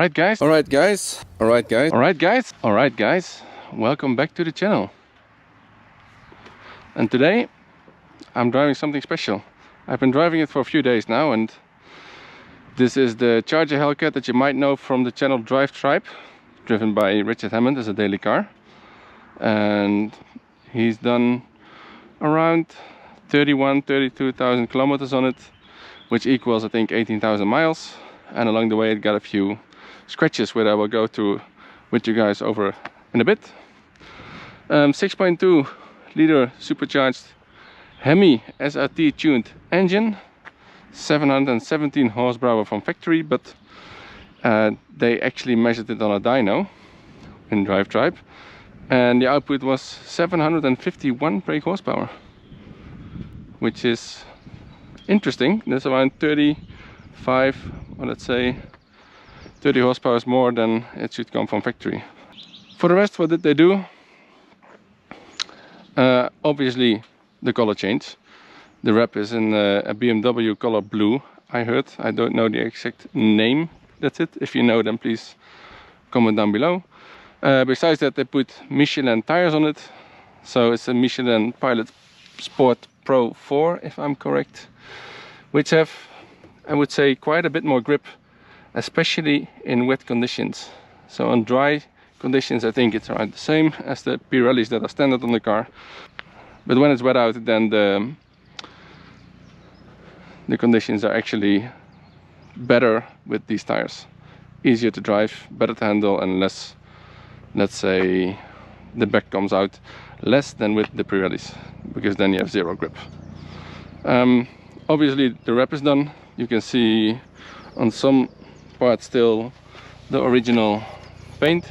Alright guys, welcome back to the channel. And today I'm driving something special. I've been driving it for a few days now, and this is the Charger Hellcat that you might know from the Channel Drivetribe, driven by Richard Hammond as a daily car. And he's done around 32,000 kilometers on it, which equals I think 18,000 miles. And along the way it got a few scratches, where I will go through with you guys over in a bit. 6.2 liter supercharged Hemi SRT tuned engine, 717 horsepower from factory, but they actually measured it on a dyno in Drivetribe, and the output was 751 brake horsepower, which is interesting. That's around 35, or let's say 30 horsepower more than it should come from factory. For the rest, what did they do? Obviously the color change. The wrap is in a BMW color blue, I heard. I don't know the exact name. That's it. If you know, then please comment down below. Besides that, they put Michelin tires on it. So it's a Michelin Pilot Sport Pro 4, if I'm correct, which have, I would say, quite a bit more grip, especially in wet conditions. So on dry conditions I think it's around the same as the Pirellis that are standard on the car, but when it's wet out, then the conditions are actually better with these tires. Easier to drive, better to handle, and less, let's say, the back comes out less than with the Pirellis, because then you have zero grip. Obviously the wrap is done. You can see on some parts still the original paint,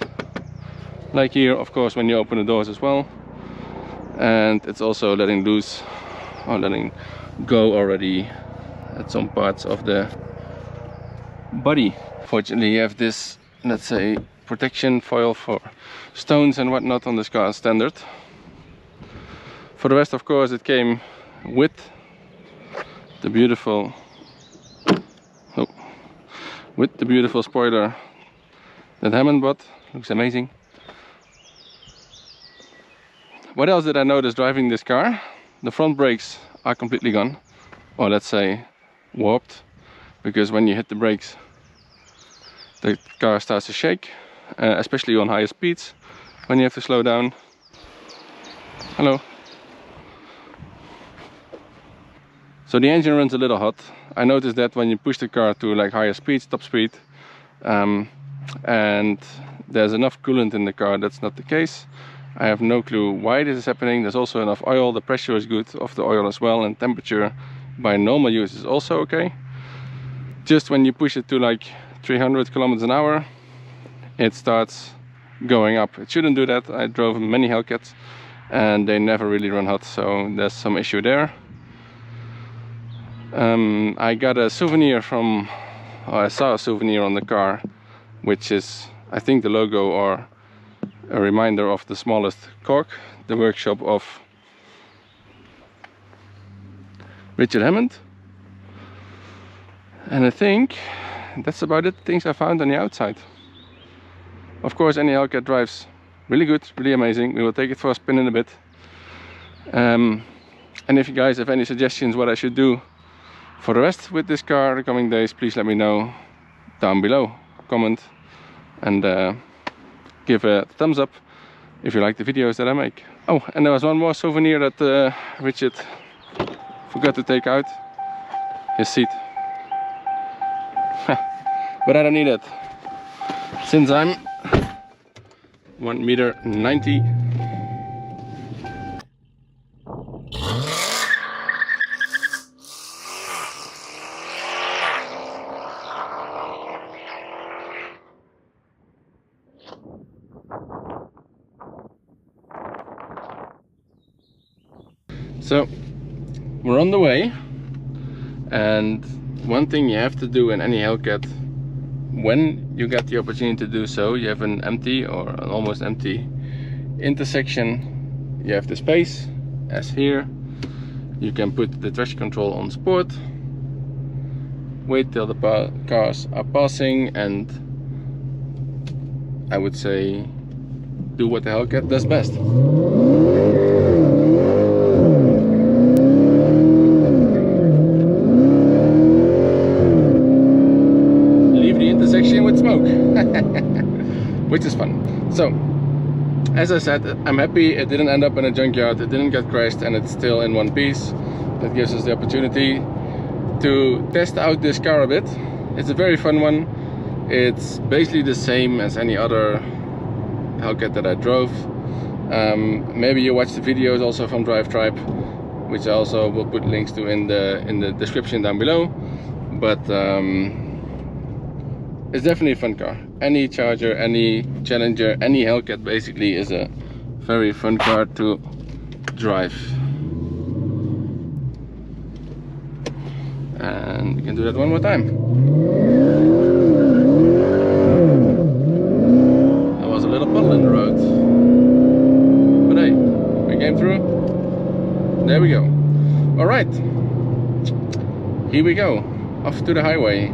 like here, of course, when you open the doors as well. And it's also letting loose, or letting go already at some parts of the body. Fortunately you have this, let's say, protection foil for stones and whatnot on this car standard. For the rest, of course, it came with the beautiful spoiler that Hammond bought. Looks amazing. What else did I notice driving this car? The front brakes are completely gone, or let's say warped, because when you hit the brakes the car starts to shake, especially on higher speeds when you have to slow down. Hello. So the engine runs a little hot. I noticed that when you push the car to like higher speeds, top speed, and there's enough coolant in the car. That's not the case. I have no clue why this is happening. There's also enough oil. The pressure is good of the oil as well, and temperature by normal use is also okay. Just when you push it to like 300 kilometers an hour, it starts going up. It shouldn't do that. I drove many Hellcats and they never really run hot, so there's some issue there. I got a souvenir from, or I saw a souvenir on the car, which is, I think, the logo or a reminder of the smallest cork, the workshop of Richard Hammond. And I think that's about it, things I found on the outside. Of course, any Hellcat drives really good, really amazing. We will take it for a spin in a bit. And if you guys have any suggestions what I should do for the rest with this car the coming days, please let me know down below. Comment and give a thumbs up if you like the videos that I make. Oh, and there was one more souvenir that Richard forgot to take out. His seat. But I don't need it, since I'm 1.90 m. So we're on the way, and one thing you have to do in any Hellcat, when you get the opportunity to do so, you have an empty or an almost empty intersection, you have the space, as here. You can put the traction control on sport, wait till the cars are passing, and I would say do what the Hellcat does best. Leave the intersection with smoke, which is fun. So, as I said, I'm happy it didn't end up in a junkyard, it didn't get crashed, and it's still in one piece. That gives us the opportunity to test out this car a bit. It's a very fun one. It's basically the same as any other Hellcat that I drove. Maybe you watch the videos also from Drivetribe, which I also will put links to in the description down below. But it's definitely a fun car. Any Charger, any Challenger, any Hellcat basically is a very fun car to drive. And we can do that one more time. There was a little puddle in the road, but hey, we came through. There we go. All right, here we go, off to the highway.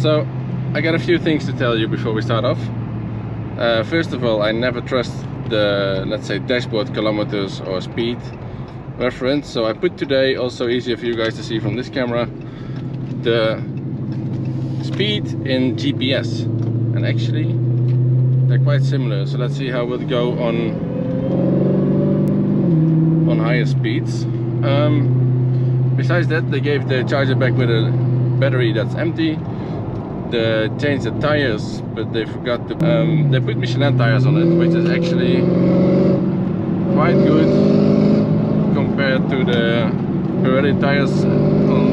So I got a few things to tell you before we start off. First of all, I never trust the, let's say, dashboard kilometers or speed reference. So I put today, also easier for you guys to see from this camera, the speed in GPS. And actually, they're quite similar. So let's see how we'll go on higher speeds. Besides that, they gave the charger back with a battery that's empty. They changed the tires, but they forgot to they put Michelin tires on it, which is actually quite good compared to the Pirelli tires on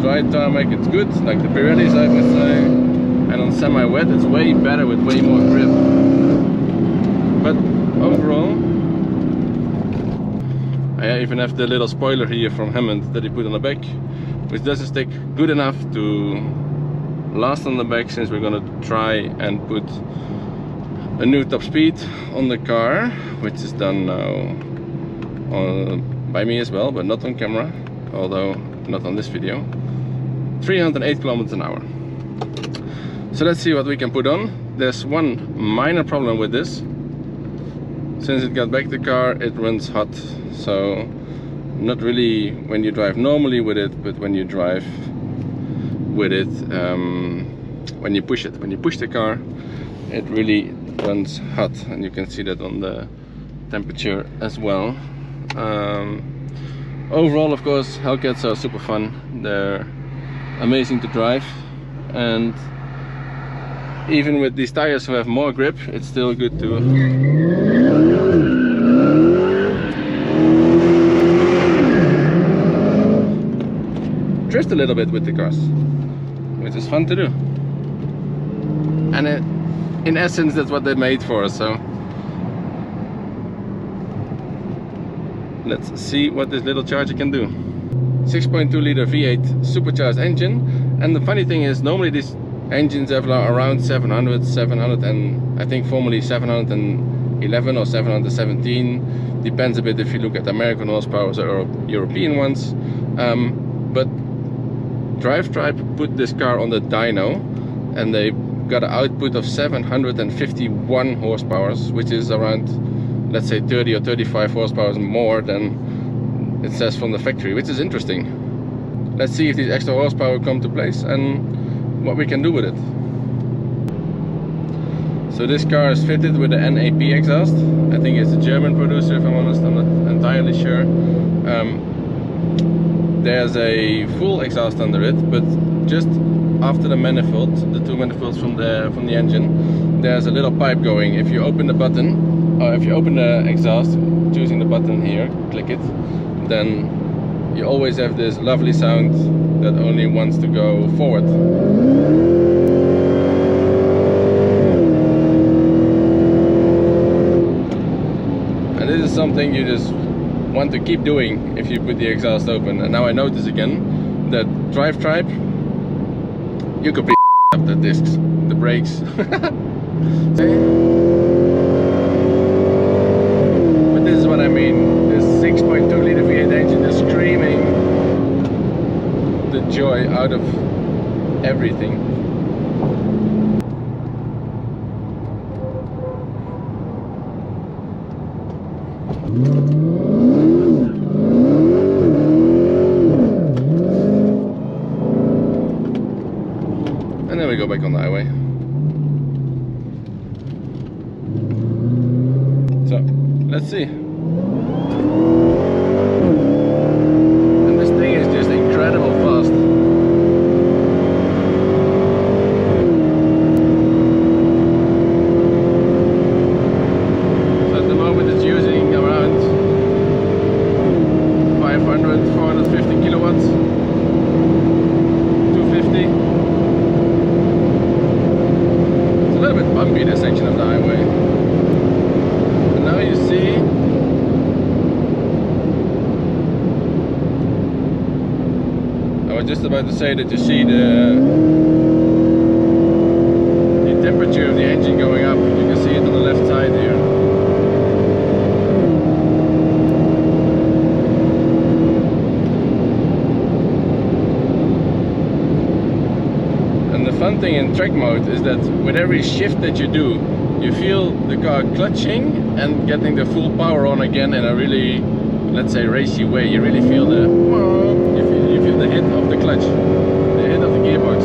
dry tarmac. It's good, like the Pirellis I would say, and on semi-wet it's way better with way more grip. But overall, I even have the little spoiler here from Hammond that he put on the back, which doesn't stick good enough to last on the back, since we're gonna try and put a new top speed on the car, which is done now by me as well, but not on camera, although not on this video. 308 kilometers an hour. So let's see what we can put on. There's one minor problem with this. Since it got back the car, it runs hot. So not really when you drive normally with it, but when you drive with it, when you push the car, it really runs hot, and you can see that on the temperature as well. Overall, of course, Hellcats are super fun. They're amazing to drive, and even with these tires who have more grip, it's still good to drift a little bit with the cars, which is fun to do. And in essence, that's what they're made for. So let's see what this little Charger can do. 6.2 liter V8 supercharged engine, and the funny thing is, normally these engines have around 700 and I think formerly 711 or 717, depends a bit if you look at American horsepower or European ones. But Drivetribe put this car on the dyno, and they got an output of 751 horsepower, which is around, let's say, 30 or 35 horsepower more than it says from the factory, which is interesting. Let's see if these extra horsepower come to place and what we can do with it. So this car is fitted with the NAP exhaust. I think it's a German producer, if I'm honest, I'm not entirely sure. There's a full exhaust under it, but just after the manifold, the two manifolds from the engine, there's a little pipe going. If you open the button, or if you open the exhaust, choosing the button here, click it, then you always have this lovely sound that only wants to go forward. And this is something you just want to keep doing if you put the exhaust open. And now I notice again that Drivetribe, you completely up the discs, the brakes. But this is what I mean, this 6.2 liter V8 engine is screaming the joy out of everything. And then we go back on the highway. So, let's see. And this thing is just incredible fast. So at the moment it's using around 500, 450 kilowatts. 250. It's a little bit bumpy, this section of the highway. And now you see I was just about to say that you see the temperature of the engine going up. You can see it on the left side here. And the fun thing in track mode is that with every shift that you do, you feel the car clutching and getting the full power on again in a really, let's say, racy way. You really feel the hit of the clutch, the hit of the gearbox.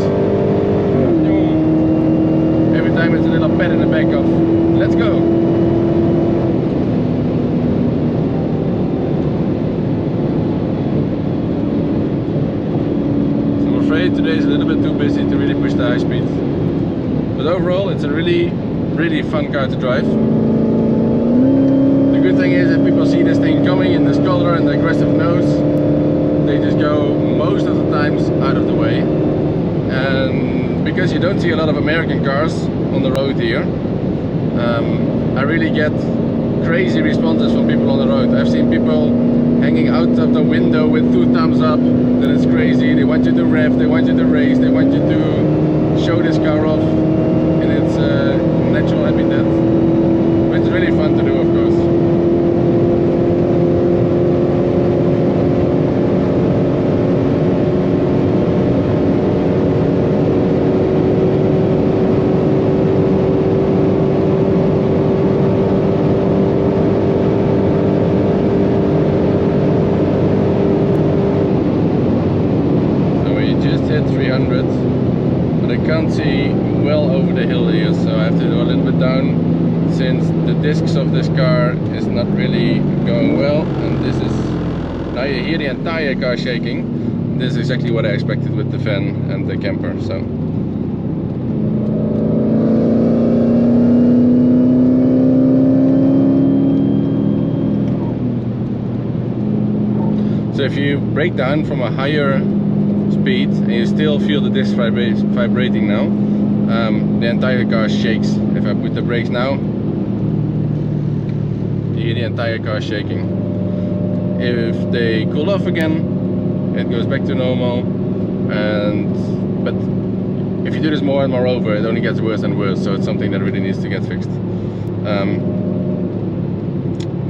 Every time it's a little pat in the back of, let's go. So I'm afraid today is a little bit too busy to really push the high speed. But overall it's a really fun car to drive. The good thing is that people see this thing coming in this color and the aggressive nose, they just go most of the times out of the way. And because you don't see a lot of American cars on the road here, I really get crazy responses from people on the road. I've seen people hanging out of the window with 2 thumbs up, that it's crazy, they want you to rev, they want you to race, they want you to show this car off in its natural habitat, which is really fun to do, of course. Hit 300, but I can't see well over the hill here, so I have to do a little bit down since the discs of this car is not really going well. And this is, now you hear the entire car shaking. This is exactly what I expected with the fan and the camper. So if you break down from a higher speed and you still feel the disc vibrating now, the entire car shakes. If I put the brakes now, you hear the entire car shaking. If they cool off again, it goes back to normal. But if you do this more and more over, it only gets worse and worse, so it's something that really needs to get fixed.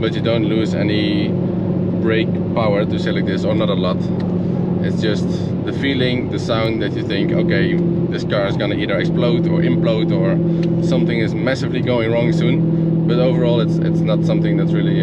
But you don't lose any brake power to select this, or not a lot. It's just the feeling, the sound that you think, okay, this car is gonna either explode or implode, or something is massively going wrong soon. But overall, it's not something that's really